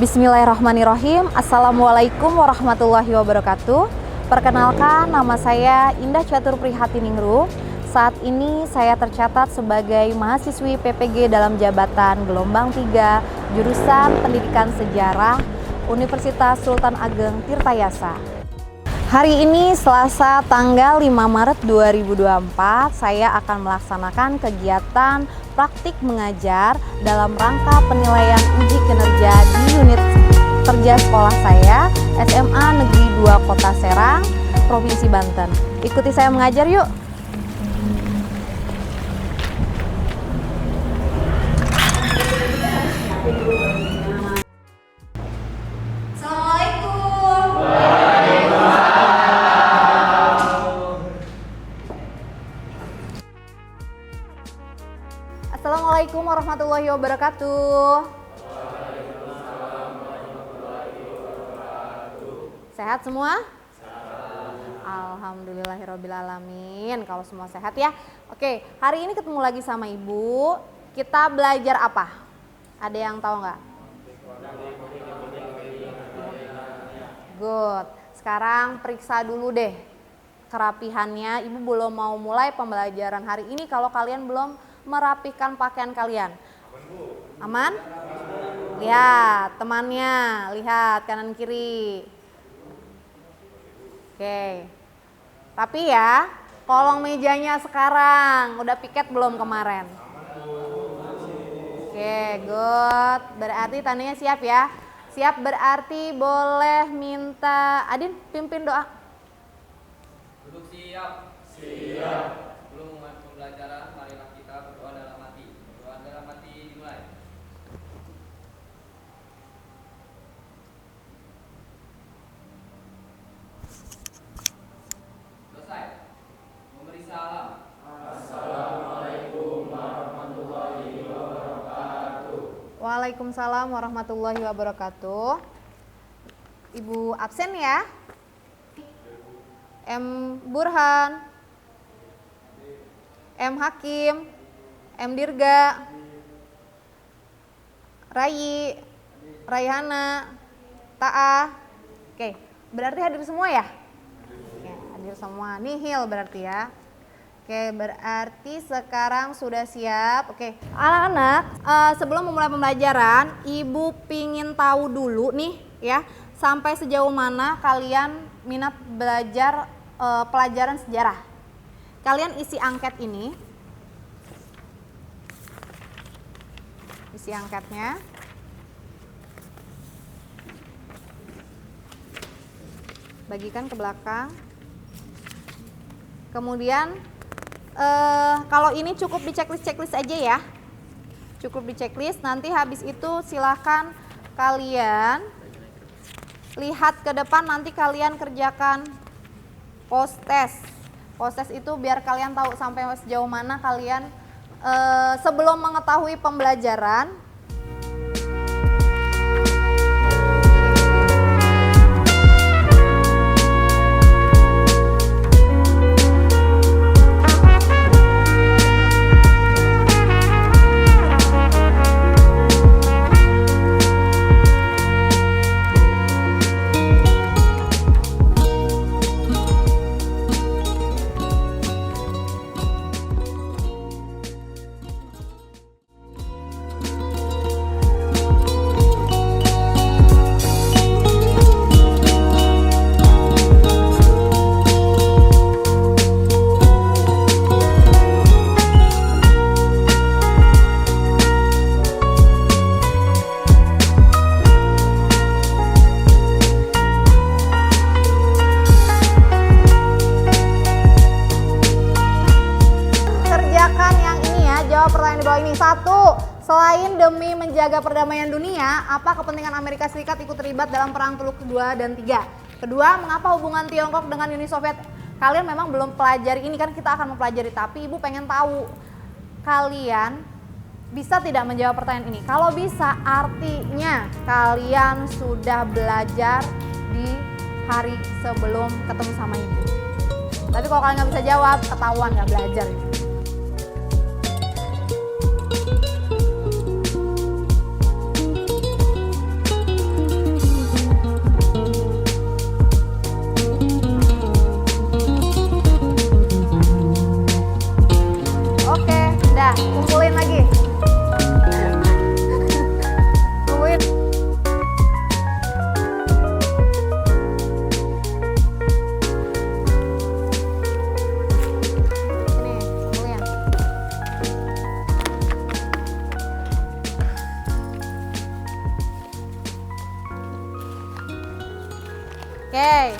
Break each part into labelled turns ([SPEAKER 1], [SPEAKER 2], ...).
[SPEAKER 1] Bismillahirrahmanirrahim. Assalamualaikum warahmatullahi wabarakatuh. Perkenalkan, nama saya Indah Catur Prihatiningru. Saat ini saya tercatat sebagai mahasiswi PPG dalam jabatan gelombang 3 jurusan Pendidikan Sejarah Universitas Sultan Ageng Tirtayasa. Hari ini Selasa tanggal 5 Maret 2024, saya akan melaksanakan kegiatan praktik mengajar dalam rangka penilaian uji kinerja di unit kerja sekolah saya, SMA Negeri 2 Kota Serang, Provinsi Banten. Ikuti saya mengajar yuk. Assalamualaikum warahmatullahi wabarakatuh. Sehat semua? Alhamdulillahirrabbilalamin. Kalau semua sehat ya. Oke, hari ini ketemu lagi sama Ibu. Kita belajar apa? Ada yang tahu nggak? Good. Sekarang periksa dulu deh kerapihannya. Ibu belum mau mulai pembelajaran hari ini kalau kalian belum merapikan pakaian kalian. Aman? Lihat temannya, lihat kanan kiri. Oke. Tapi ya, kolong mejanya sekarang udah piket belum kemarin? Oke, good. Berarti tandanya siap ya. Siap berarti boleh minta Adin pimpin doa.
[SPEAKER 2] Duduk siap. Siap. Belum mulai pembelajaran, marilah kita berdoa dalam hati. Berdoa dalam hati dimulai. Selesai. Memberi salam. Assalamualaikum warahmatullahi wabarakatuh.
[SPEAKER 1] Waalaikumsalam warahmatullahi wabarakatuh. Ibu absen ya? M. Burhan, M. Hakim, M. Dirga, Raihana, Ta'a. Oke, berarti hadir semua ya? Oke, hadir semua. Nihil berarti ya. Oke, berarti sekarang sudah siap. Oke, anak-anak, sebelum memulai pembelajaran, Ibu pingin tahu dulu nih ya, sampai sejauh mana kalian minat belajar pelajaran sejarah. Kalian isi angket ini. Isi angketnya. Bagikan ke belakang. Kemudian kalau ini cukup di checklist aja ya. Cukup di checklist, nanti habis itu silahkan kalian lihat ke depan, nanti kalian kerjakan post test. Post test itu biar kalian tahu sampai sejauh mana kalian sebelum mengetahui pembelajaran. Selain demi menjaga perdamaian dunia, apa kepentingan Amerika Serikat ikut terlibat dalam Perang Teluk Kedua dan 3? Kedua, mengapa hubungan Tiongkok dengan Uni Soviet? Kalian memang belum pelajari ini, kan kita akan mempelajari, tapi Ibu pengen tahu kalian bisa tidak menjawab pertanyaan ini. Kalau bisa, artinya kalian sudah belajar di hari sebelum ketemu sama Ibu. Tapi kalau kalian nggak bisa jawab, ketahuan nggak belajar. Kumpulin lagi. Kumpulin. Sini, kumpulin. Oke.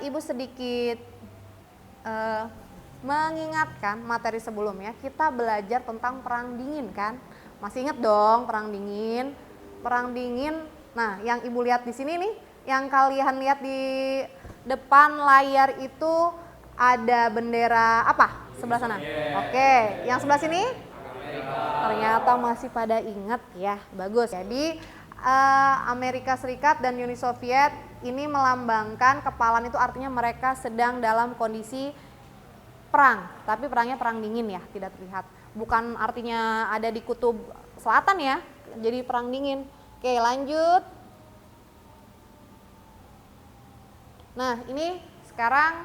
[SPEAKER 1] Ibu sedikit mengingatkan materi sebelumnya, kita belajar tentang perang dingin kan? Masih ingat dong perang dingin? Perang dingin. Nah, yang Ibu lihat di sini nih, yang kalian lihat di depan layar itu ada bendera apa? Sebelah sana. Oke, yang sebelah sini? Ternyata masih pada ingat ya, bagus. Jadi Amerika Serikat dan Uni Soviet ini melambangkan kepalan, itu artinya mereka sedang dalam kondisi perang, tapi perangnya perang dingin ya, tidak terlihat. Bukan artinya ada di kutub selatan ya, jadi perang dingin. Oke, lanjut. Nah, ini sekarang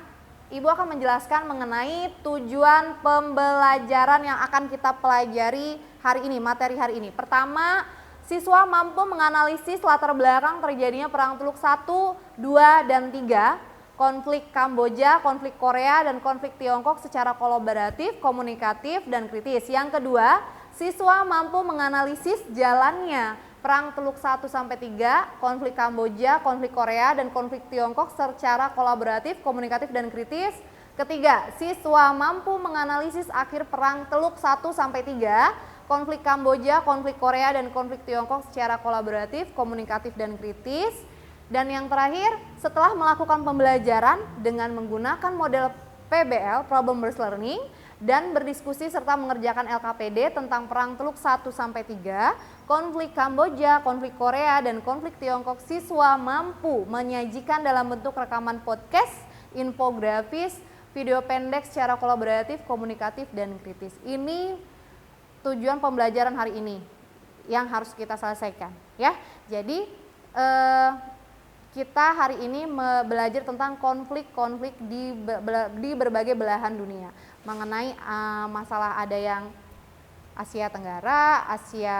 [SPEAKER 1] Ibu akan menjelaskan mengenai tujuan pembelajaran yang akan kita pelajari hari ini, materi hari ini. Pertama, siswa mampu menganalisis latar belakang terjadinya Perang Teluk 1, 2, dan 3, konflik Kamboja, konflik Korea, dan konflik Tiongkok secara kolaboratif, komunikatif, dan kritis. Yang kedua, siswa mampu menganalisis jalannya Perang Teluk 1-3, konflik Kamboja, konflik Korea, dan konflik Tiongkok secara kolaboratif, komunikatif, dan kritis. Ketiga, siswa mampu menganalisis akhir Perang Teluk 1-3, konflik Kamboja, konflik Korea, dan konflik Tiongkok secara kolaboratif, komunikatif, dan kritis. Dan yang terakhir, setelah melakukan pembelajaran dengan menggunakan model PBL, Problem Based Learning, dan berdiskusi serta mengerjakan LKPD tentang Perang Teluk 1-3, konflik Kamboja, konflik Korea, dan konflik Tiongkok, siswa mampu menyajikan dalam bentuk rekaman podcast, infografis, video pendek secara kolaboratif, komunikatif, dan kritis. Ini tujuan pembelajaran hari ini yang harus kita selesaikan ya. Jadi kita hari ini belajar tentang konflik-konflik di berbagai belahan dunia, mengenai masalah ada yang Asia Tenggara, Asia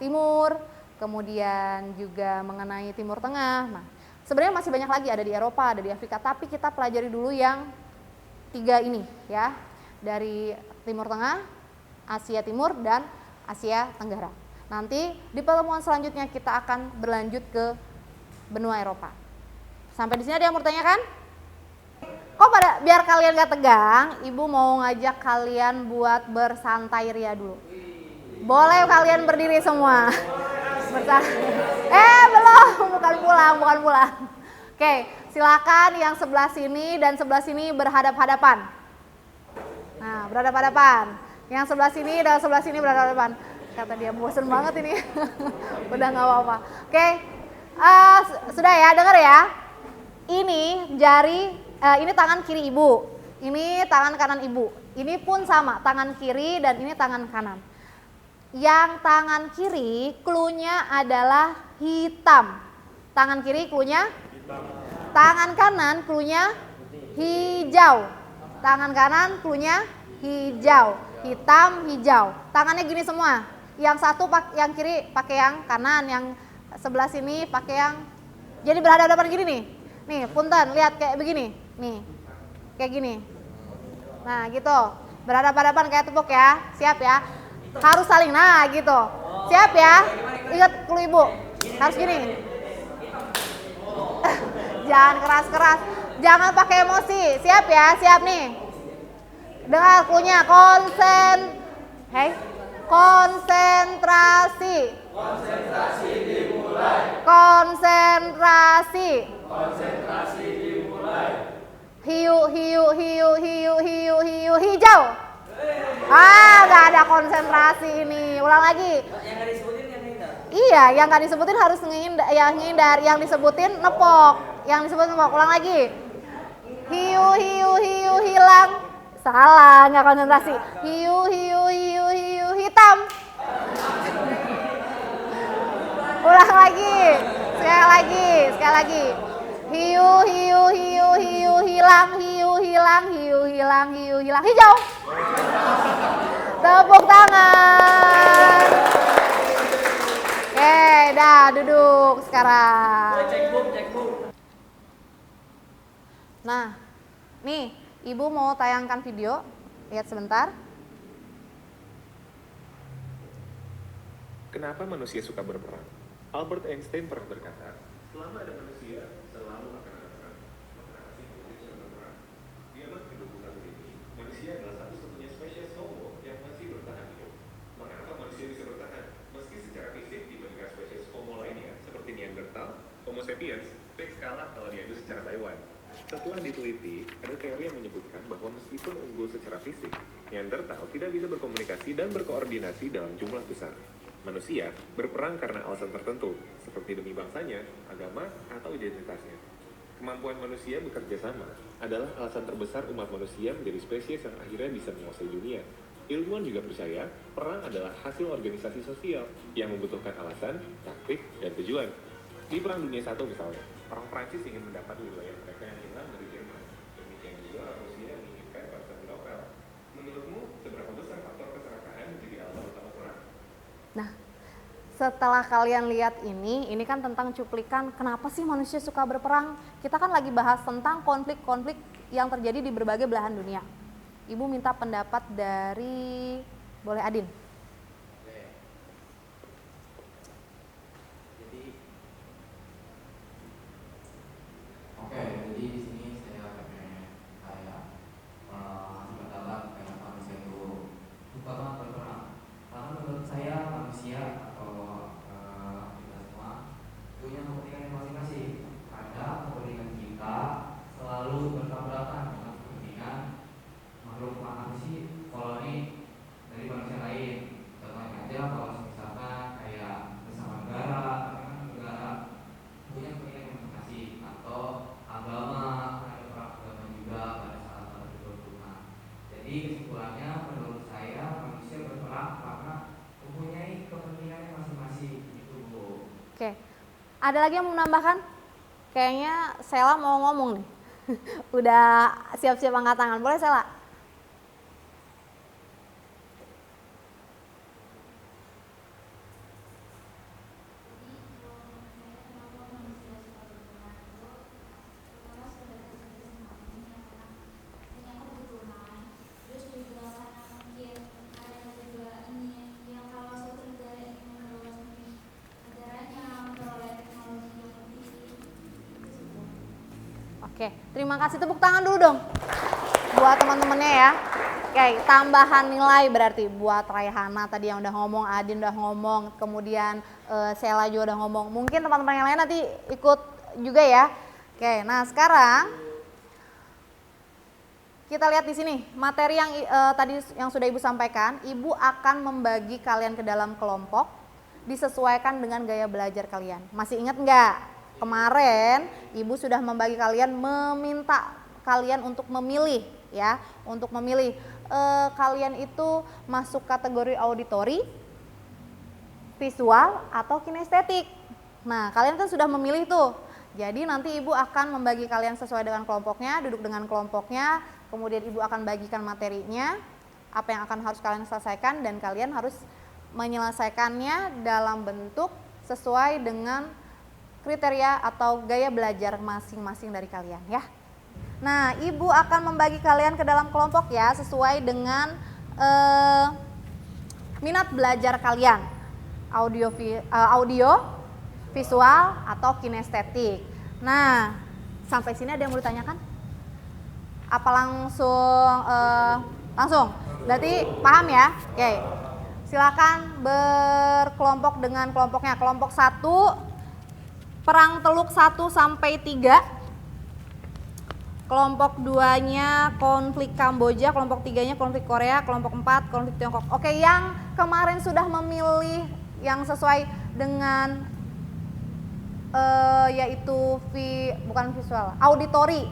[SPEAKER 1] Timur, kemudian juga mengenai Timur Tengah. Nah, sebenarnya masih banyak lagi, ada di Eropa, ada di Afrika, tapi kita pelajari dulu yang 3 ini ya, dari Timur Tengah, Asia Timur, dan Asia Tenggara. Nanti di pertemuan selanjutnya kita akan berlanjut ke benua Eropa. Sampai di sini ada yang mau bertanya kan? Kok pada biar kalian gak tegang, Ibu mau ngajak kalian buat bersantai ria dulu. Boleh kalian berdiri semua. Belum, bukan pulang. Oke, silakan yang sebelah sini dan sebelah sini berhadap-hadapan. Nah, berhadap-hadapan. Yang sebelah sini dan sebelah sini berhadapan. Kata dia bosen banget ini. Udah gak apa-apa. Oke, sudah ya, dengar ya. Ini jari, ini tangan kiri Ibu. Ini tangan kanan Ibu. Ini pun sama, tangan kiri dan ini tangan kanan. Yang tangan kiri cluenya adalah hitam. Tangan kiri cluenya hitam. Tangan kanan cluenya hijau. Tangan kanan cluenya hijau. Hitam, hijau. Tangannya gini semua. Yang satu yang kiri pakai yang kanan, yang sebelah sini pakai yang. Jadi berhadapan gini nih. Nih, punten, lihat kayak begini. Nih. Kayak gini. Nah, gitu. Berhadapan-hadapan kayak tepuk ya. Siap ya. Harus saling. Nah, gitu. Siap ya. Ingat clue Ibu. Harus gini. Jangan keras-keras. Jangan pakai emosi. Siap ya. Siap nih. Dengar cluenya, konsentrasi. Konsentrasi dimulai. Konsentrasi. Konsentrasi dimulai. Hiu, hijau. Gak ada konsentrasi ini. Ulang lagi. Yang gak disebutin yang ngindar. Iya, yang gak disebutin harus ngindar. Yang disebutin nepok. Yang disebutin nepok. Ulang lagi. Hiu, hilang. Salah, nggak konsentrasi. Hiu, hitam. Ulang lagi. Sekali lagi. Hiu, hilang. Hiu, hilang, hijau. Tepuk tangan. Oke, dah duduk sekarang.
[SPEAKER 2] Cek book.
[SPEAKER 1] Nah, nih Ibu mau tayangkan video. Lihat sebentar.
[SPEAKER 3] Kenapa manusia suka berperang? Albert Einstein pernah berkata, selama ada manusia, selalu akan ada perang. Maka asing manusia berperang. Di abad ke-21 ini, manusia adalah satu-satunya spesies Homo yang masih bertahan hidup. Mengapa manusia bisa bertahan? Meski secara fisik dibandingkan spesies Homo lainnya, seperti Neanderthal, Homo sapiens, Rex kalah kalau diadu secara Taiwan. Setelah diteliti, ada teori yang menyebutkan bahwa meskipun unggul secara fisik, Neanderthal tidak bisa berkomunikasi dan berkoordinasi dalam jumlah besar. Manusia berperang karena alasan tertentu, seperti demi bangsanya, agama, atau identitasnya. Kemampuan manusia bekerja sama adalah alasan terbesar umat manusia menjadi spesies yang akhirnya bisa menguasai dunia. Ilmuwan juga percaya, perang adalah hasil organisasi sosial yang membutuhkan alasan, taktik, dan tujuan. Di Perang Dunia I misalnya, orang Prancis ingin mendapat wilayah mereka yang hilang dari Jerman. Demikian juga Rusia yang menginginkan Konstantinopel. Menurutmu, seberapa besar faktor kecelakaan menjadi alasan utama perang?
[SPEAKER 1] Nah, setelah kalian lihat ini kan tentang cuplikan kenapa sih manusia suka berperang. Kita kan lagi bahas tentang konflik-konflik yang terjadi di berbagai belahan dunia. Ibu minta pendapat dari, boleh Adin?
[SPEAKER 4] Oke, jadi di sini saya pengen ngasih pendapat kenapa manusia itu suka banget berperang. Karena menurut saya manusia atau kita semua punya kepentingan masing-masing. Ada kepentingan kita selalu bertabrakan dengan kepentingan makhluk mana sih koloni dari manusia lain. Contohnya aja kalau misalkan kayak bersama negara, kan negara punya kepentingan masing-masing atau agama, ada perang agama juga pada saat ada keberuntungan. Jadi kesimpulannya menurut saya manusia berperang karena mempunyai kepentingannya masing-masing gitu Bu.
[SPEAKER 1] Oke, ada lagi yang mau menambahkan? Kayaknya Sela mau ngomong nih. Udah siap-siap angkat tangan, boleh Sela? Oke, terima kasih, tepuk tangan dulu dong buat teman-temannya ya. Oke, tambahan nilai berarti buat Raihana tadi yang udah ngomong, Adin udah ngomong, kemudian Sela juga udah ngomong. Mungkin teman-teman yang lain nanti ikut juga ya. Oke, nah sekarang kita lihat di sini materi yang tadi yang sudah Ibu sampaikan. Ibu akan membagi kalian ke dalam kelompok disesuaikan dengan gaya belajar kalian. Masih ingat nggak? Kemarin Ibu sudah membagi kalian, meminta kalian untuk memilih ya, untuk memilih kalian itu masuk kategori auditori, visual atau kinestetik. Nah, kalian kan sudah memilih tuh. Jadi nanti Ibu akan membagi kalian sesuai dengan kelompoknya, duduk dengan kelompoknya, kemudian Ibu akan bagikan materinya, apa yang akan harus kalian selesaikan, dan kalian harus menyelesaikannya dalam bentuk sesuai dengan kriteria atau gaya belajar masing-masing dari kalian ya. Nah, Ibu akan membagi kalian ke dalam kelompok ya, sesuai dengan minat belajar kalian. Audio, visual atau kinestetik. Nah, sampai sini ada yang mau ditanyakan? Apa langsung? Berarti paham ya? Oke. Silakan berkelompok dengan kelompoknya. Kelompok 1 perang teluk 1 sampai 3. Kelompok 2-nya konflik Kamboja, kelompok 3-nya konflik Korea, kelompok 4 konflik Tiongkok. Oke, yang kemarin sudah memilih yang sesuai dengan yaitu bukan visual, auditori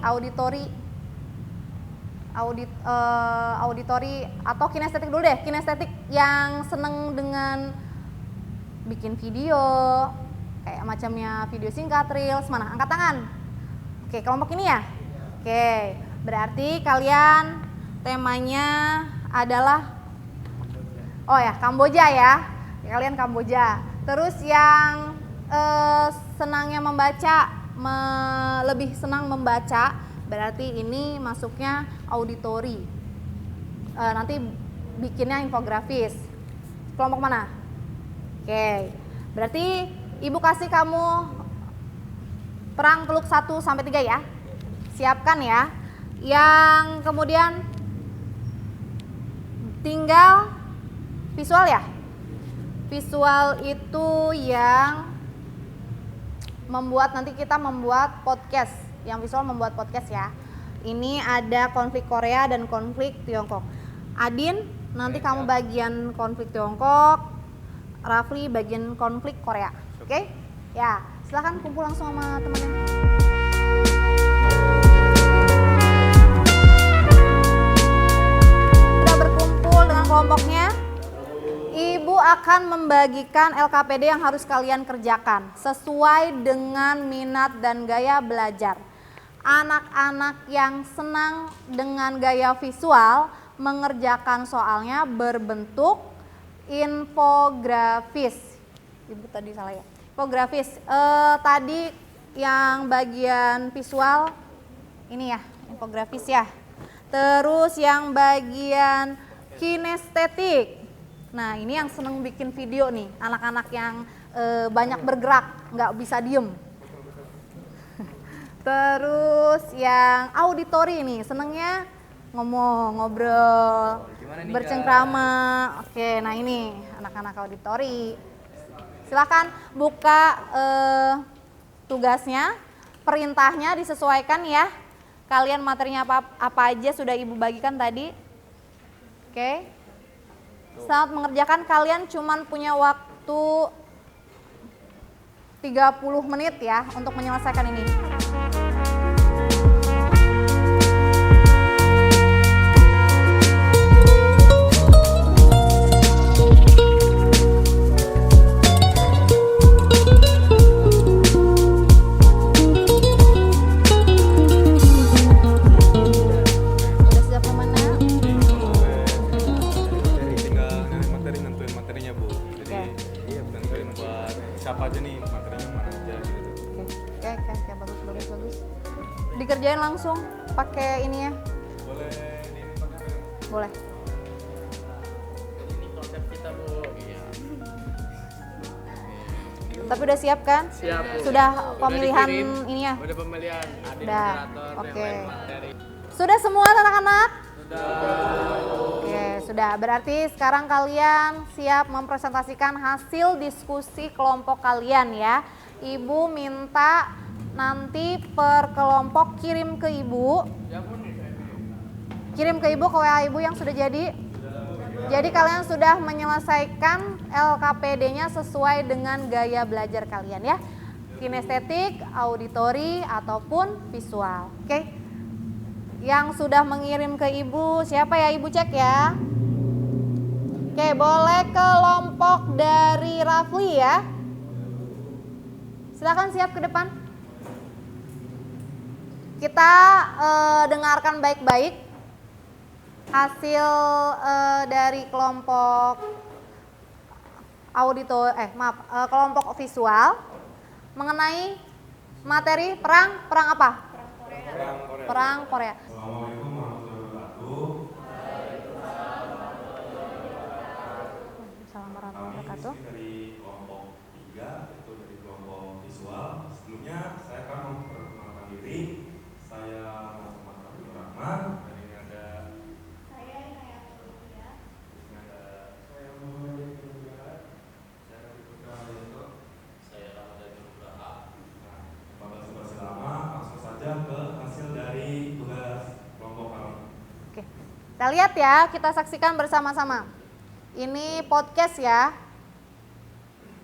[SPEAKER 1] atau kinestetik dulu deh. Kinestetik yang seneng dengan bikin video kayak macamnya video singkat, reels, mana? Angkat tangan. Oke, kelompok ini ya? Oke, Berarti kalian temanya adalah Kamboja ya. Kalian Kamboja. Terus yang senangnya membaca, lebih senang membaca, berarti ini masuknya auditori. Nanti bikinnya infografis. Kelompok mana? Oke. Berarti Ibu kasih kamu perang peluk 1 sampai 3 ya. Siapkan ya. Yang kemudian tinggal visual ya. Visual itu yang nanti kita membuat podcast. Yang visual membuat podcast ya. Ini ada konflik Korea dan konflik Tiongkok. Adin, nanti kamu bagian konflik Tiongkok, Rafli bagian konflik Korea. Oke? Ya, silakan kumpul langsung sama teman-teman. Sudah berkumpul dengan kelompoknya? Ibu akan membagikan LKPD yang harus kalian kerjakan sesuai dengan minat dan gaya belajar. Anak-anak yang senang dengan gaya visual mengerjakan soalnya berbentuk infografis. Ibu tadi salah ya. Infografis. Tadi yang bagian visual ini ya, infografis ya. Terus yang bagian kinestetik. Nah, ini yang seneng bikin video nih, anak-anak yang banyak bergerak, nggak bisa diem. Terus yang auditori nih, senengnya ngomong, ngobrol, bercengkrama. Oke, nah ini anak-anak auditori. Silakan buka tugasnya, perintahnya disesuaikan ya. Kalian materinya apa aja sudah Ibu bagikan tadi. Oke. Saat mengerjakan kalian cuman punya waktu 30 menit ya untuk menyelesaikan ini.
[SPEAKER 3] Siapa aja nih materinya mana aja gitu.
[SPEAKER 1] Oke, bagus. Dikerjain langsung pakai ini ya.
[SPEAKER 3] Boleh ini pakai.
[SPEAKER 1] Boleh.
[SPEAKER 2] Ini konsep kita, Bu. Iya.
[SPEAKER 1] Tapi udah siap kan?
[SPEAKER 2] Siap, Bu.
[SPEAKER 1] Sudah pemilihan
[SPEAKER 2] dikirim.
[SPEAKER 1] ini ya?
[SPEAKER 2] Udah pemilihan, ada
[SPEAKER 1] Udah.
[SPEAKER 2] moderator,
[SPEAKER 1] Oke.
[SPEAKER 2] yang lain materi.
[SPEAKER 1] Sudah semua anak-anak?
[SPEAKER 2] Sudah.
[SPEAKER 1] Oke, sudah. Berarti sekarang kalian siap mempresentasikan hasil diskusi kelompok kalian ya. Ibu minta nanti per kelompok kirim ke Ibu. Kirim ke Ibu ke WA Ibu yang sudah jadi. Jadi kalian sudah menyelesaikan LKPD-nya sesuai dengan gaya belajar kalian ya. Kinestetik, auditori, ataupun visual. Oke. Yang sudah mengirim ke Ibu, siapa ya? Ibu cek ya. Oke, boleh kelompok dari Rafli ya. Silakan siap ke depan. Kita dengarkan baik-baik hasil dari kelompok kelompok visual mengenai materi perang apa? Perang Korea.
[SPEAKER 3] Assalamualaikum warahmatullahi wabarakatuh.
[SPEAKER 1] Assalamualaikum warahmatullahi wabarakatuh.
[SPEAKER 3] Kami dari kelompok 3, yaitu dari kelompok visual. Sebelumnya saya akan memperkenalkan diri. Saya Muhammad Abdul Rahman. Dan ini ada saya Inayatul Rupiah. Ini ada saya Muhammad Abdul Saya Nabi Putra Alianto. Saya Ramadan Nugraha. Nah, pada durasi lama, langsung saja ke hasil dari tugas kelompok kami.
[SPEAKER 1] Oke. Kita lihat ya, kita saksikan bersama-sama. Ini podcast ya.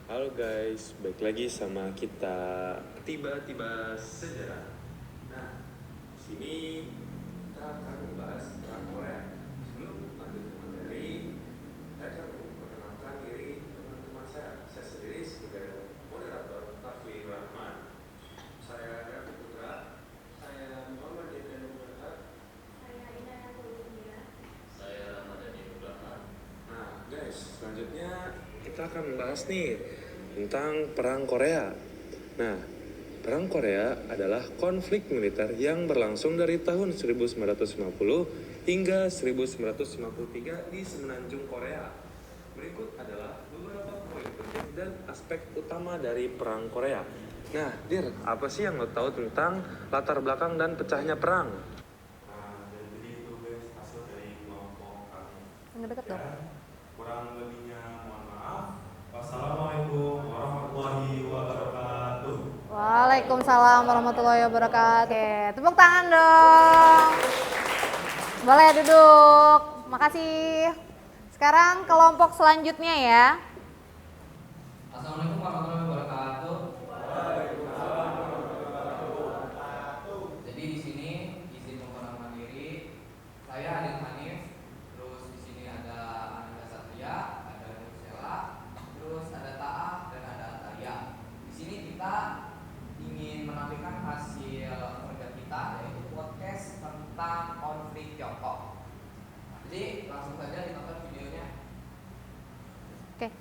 [SPEAKER 3] Halo guys, balik lagi sama kita tiba-tiba sejarah. Nah, sini kita akan membahas perang Korea. Sebelum lanjut ke materi, saya akan memperkenalkan diri teman-teman saya. Saya sendiri sebagai moderator Rafli Rahman. Saya Nabi Putra. Saya Muhammad Ibn Muhammad. selanjutnya kita akan membahas nih tentang Perang Korea. Nah, Perang Korea adalah konflik militer yang berlangsung dari tahun 1950 hingga 1953 di semenanjung Korea. Berikut adalah beberapa poin penting dan aspek utama dari Perang Korea. Nah, Dir, apa sih yang lo tahu tentang latar belakang dan pecahnya perang?
[SPEAKER 5] Jadi itu guys hasil dari kelompok kami.
[SPEAKER 1] Deket dong.
[SPEAKER 5] Kurang lebihnya mohon maaf. Wassalamualaikum warahmatullahi wabarakatuh.
[SPEAKER 1] Waalaikumsalam warahmatullahi wabarakatuh. Oke, tepuk tangan dong. Boleh duduk. Makasih. Sekarang kelompok selanjutnya ya.
[SPEAKER 4] Assalamualaikum warahmatullahi wabarakatuh. Jadi di sini izin memperkenalkan diri, saya Adit Hanif. Terus di sini ada Ananda Satria, ada Nursela, terus ada Taah dan ada Atalia. Di sini kita ingin menampilkan hasil kerja kita, yaitu podcast tentang konflik Tiongkok. Jadi langsung saja ditonton videonya.
[SPEAKER 1] Oke.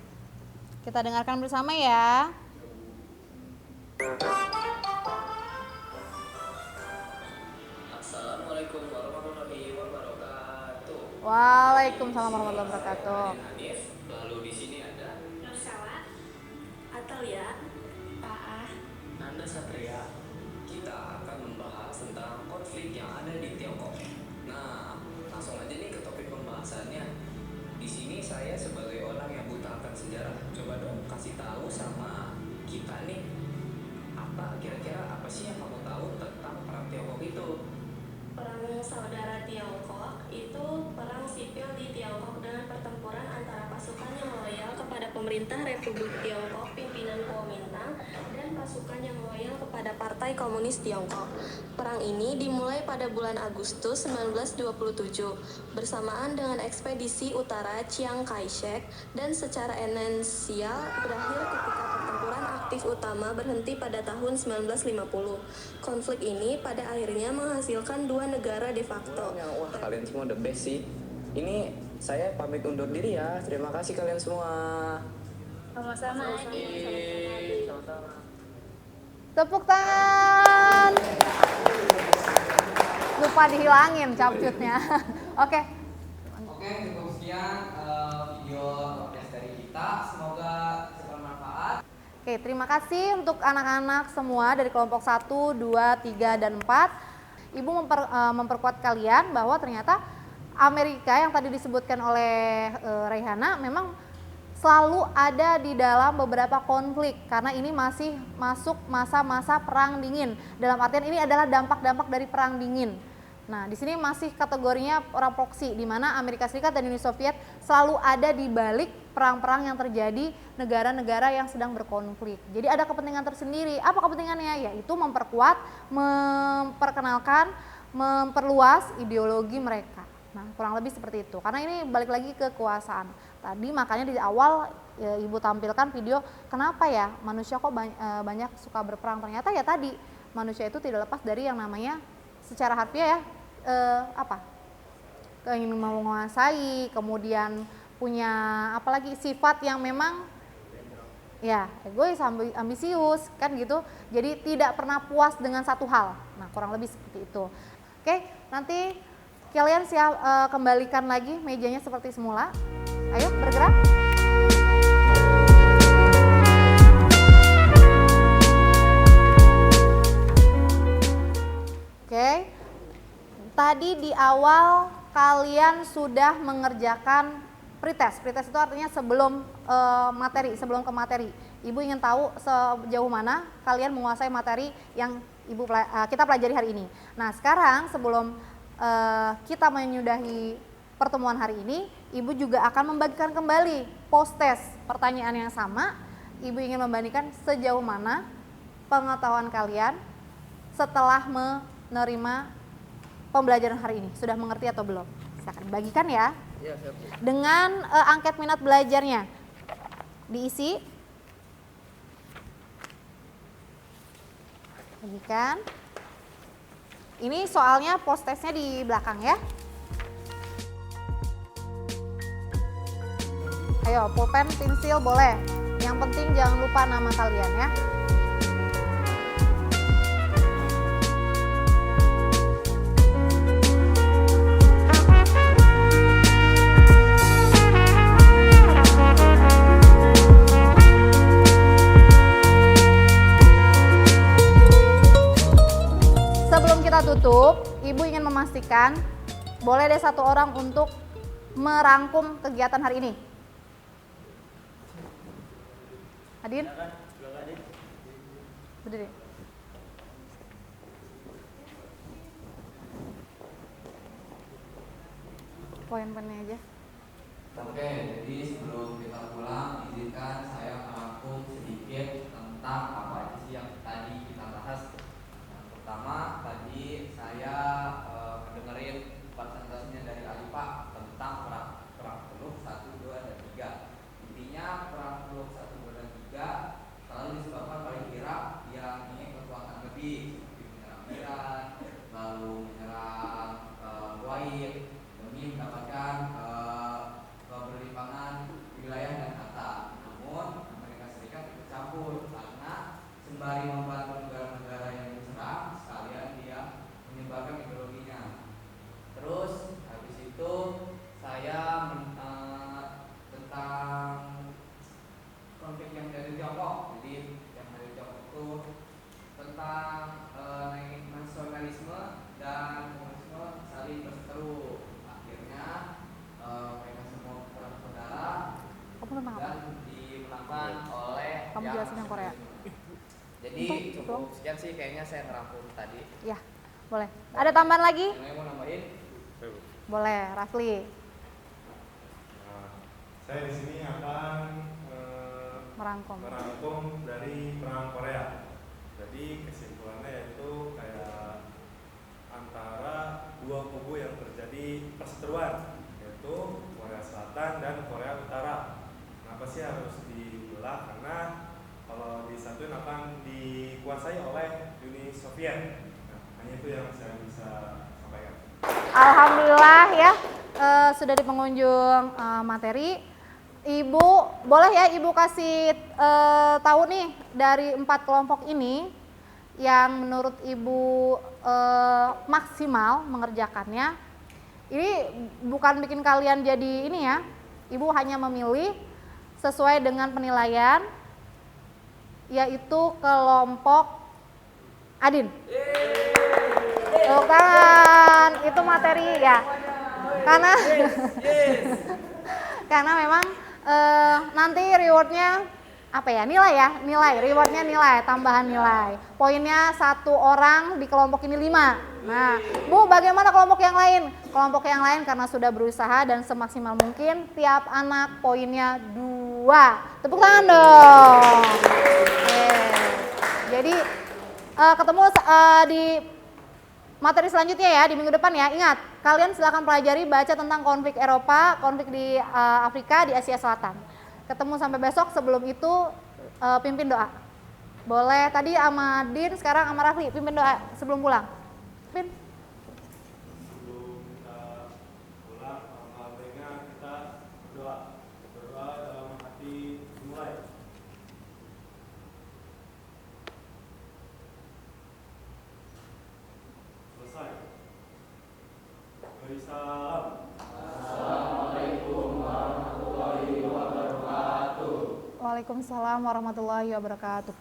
[SPEAKER 1] Kita dengarkan bersama ya.
[SPEAKER 2] Assalamualaikum warahmatullahi wabarakatuh.
[SPEAKER 1] Waalaikumsalam warahmatullahi wabarakatuh.
[SPEAKER 2] Hanif, lalu di sini ada
[SPEAKER 6] Nursela, Atalia, Taah,
[SPEAKER 2] Nanda Satria. Kita akan membahas tentang konflik yang ada di Tiongkok. Nah, langsung aja nih ke topik pembahasannya. Di sini saya sebagai orang yang buta akan sejarah, coba dong kasih tahu sama kita nih, kira-kira apa sih yang kamu tahu tentang perang Tiongkok itu?
[SPEAKER 6] Perang Saudara Tiongkok itu perang sipil di Tiongkok dengan pertempuran antara pasukan yang loyal kepada pemerintah Republik Tiongkok pimpinan Kuomintang dan pasukan yang loyal kepada Partai Komunis Tiongkok. Perang ini dimulai pada bulan Agustus 1927 bersamaan dengan ekspedisi utara Chiang Kai-shek dan secara esensial berakhir ketika pertempuran aktif utama berhenti pada tahun 1950. Konflik ini pada akhirnya menghasilkan dua negara de facto.
[SPEAKER 2] Wah, kalian semua the best sih. Ini saya pamit undur diri ya. Terima kasih kalian semua.
[SPEAKER 6] Sama-sama.
[SPEAKER 2] Sama-sama.
[SPEAKER 1] Tepuk tangan. Lupa dihilangin capcutnya. Oke.
[SPEAKER 4] Oke, cukup sekian video podcast dari kita. Semoga bermanfaat.
[SPEAKER 1] Oke, terima kasih untuk anak-anak semua dari kelompok 1, 2, 3, dan 4. Ibu memperkuat kalian bahwa ternyata Amerika yang tadi disebutkan oleh Reihana memang selalu ada di dalam beberapa konflik karena ini masih masuk masa-masa perang dingin. Dalam artian ini adalah dampak-dampak dari perang dingin. Nah, di sini masih kategorinya perang proksi di mana Amerika Serikat dan Uni Soviet selalu ada di balik perang-perang yang terjadi negara-negara yang sedang berkonflik. Jadi ada kepentingan tersendiri. Apa kepentingannya? Yaitu memperkuat, memperkenalkan, memperluas ideologi mereka. Nah, kurang lebih seperti itu. Karena ini balik lagi ke kekuasaan. Tadi makanya di awal Ibu tampilkan video kenapa ya manusia kok banyak suka berperang. Ternyata ya tadi manusia itu tidak lepas dari yang namanya secara harfiah ya ingin menguasai, kemudian punya apalagi sifat yang memang ya egois, ambisius kan gitu. Jadi tidak pernah puas dengan satu hal. Nah, kurang lebih seperti itu. Oke, nanti kalian kembalikan lagi mejanya seperti semula. Ayo bergerak. Oke. Tadi di awal kalian sudah mengerjakan pretest. Pretest itu artinya sebelum sebelum ke materi. Ibu ingin tahu sejauh mana kalian menguasai materi yang kita pelajari hari ini. Nah, sekarang sebelum kita menyudahi pertemuan hari ini, Ibu juga akan membagikan kembali post test pertanyaan yang sama. Ibu ingin membandingkan sejauh mana pengetahuan kalian setelah menerima pembelajaran hari ini. Sudah mengerti atau belum? Silakan bagikan ya.
[SPEAKER 2] Iya, siap.
[SPEAKER 1] Dengan angket minat belajarnya diisi. Bagikan. Ini soalnya post testnya di belakang ya. Ayo, pulpen, pensil boleh. Yang penting jangan lupa nama kalian ya. Sebelum kita tutup, Ibu ingin memastikan boleh deh satu orang untuk merangkum kegiatan hari ini. Adin? Berdiri. Poin-poinnya aja.
[SPEAKER 4] Oke, jadi sebelum kita pulang, izinkan saya merangkum sedikit tentang apa aja sih yang tadi kita bahas. Yang pertama, tadi saya mendengarin presentasinya dari Alifa tentang perang peluk 1, 2, dan 3. Intinya perang peluk 1, 2, dan 3 selalu disebabkan oleh Irak yang ingin kekuatan lebih, seperti menyerang Iran, lalu menyerang Kuwait demi mendapatkan keberlimpangan wilayah dan harta. Namun Amerika Serikat ikut campur karena sembari membantu negara-negara yang diserang, sekalian dia menyebarkan ideologinya. Terus habis itu saya tentang konflik yang dari Tiongkok. Jadi yang dari Tiongkok itu tentang nasionalisme dan komunisme saling berseteru. Akhirnya mereka semua bersaudara dan dimenangkan oleh
[SPEAKER 1] Kamu jelasin yang Korea.
[SPEAKER 4] Jadi cukup sekian sih kayaknya saya ngerangkum tadi.
[SPEAKER 1] Ya, boleh. Ada tambahan lagi?
[SPEAKER 4] Yang mau nambahin?
[SPEAKER 1] Boleh, Rafli.
[SPEAKER 5] Nah, saya di sini akan
[SPEAKER 1] Merangkum.
[SPEAKER 5] dari perang Korea. Jadi kesimpulannya yaitu kayak antara dua kubu yang terjadi perseteruan, yaitu Korea Selatan dan Korea Utara. Kenapa sih harus dibelah? Karena kalau disatuin akan dikuasai oleh Uni Soviet. Nah, hanya itu yang saya bisa sampaikan.
[SPEAKER 1] Alhamdulillah ya, sudah di pengunjung materi. Ibu, boleh ya Ibu kasih tahu nih dari 4 kelompok ini yang menurut Ibu maksimal mengerjakannya. Ini bukan bikin kalian jadi ini ya, Ibu hanya memilih sesuai dengan penilaian, yaitu kelompok Adin. Tepuk tangan, itu materi ya. Karena memang nanti rewardnya apa ya, rewardnya nilai, tambahan nilai. Poinnya 1 orang di kelompok ini 5. Nah, Bu, bagaimana kelompok yang lain? Kelompok yang lain karena sudah berusaha dan semaksimal mungkin, tiap anak poinnya 2. Tepuk tangan dong. Oke. Jadi ketemu di materi selanjutnya ya, di minggu depan ya. Ingat, kalian silakan pelajari, baca tentang konflik Eropa, konflik di Afrika, di Asia Selatan. Ketemu sampai besok. Sebelum itu pimpin doa. Boleh tadi sama Din, sekarang sama Rafli, pimpin doa sebelum pulang. Pin.
[SPEAKER 5] Sebelum kita pulang, alhamdulillah kita berdoa dalam hati dimulai. Selesai. Beri salam. Assalamualaikum warahmatullahi wabarakatuh.
[SPEAKER 1] Waalaikumsalam warahmatullahi wabarakatuh.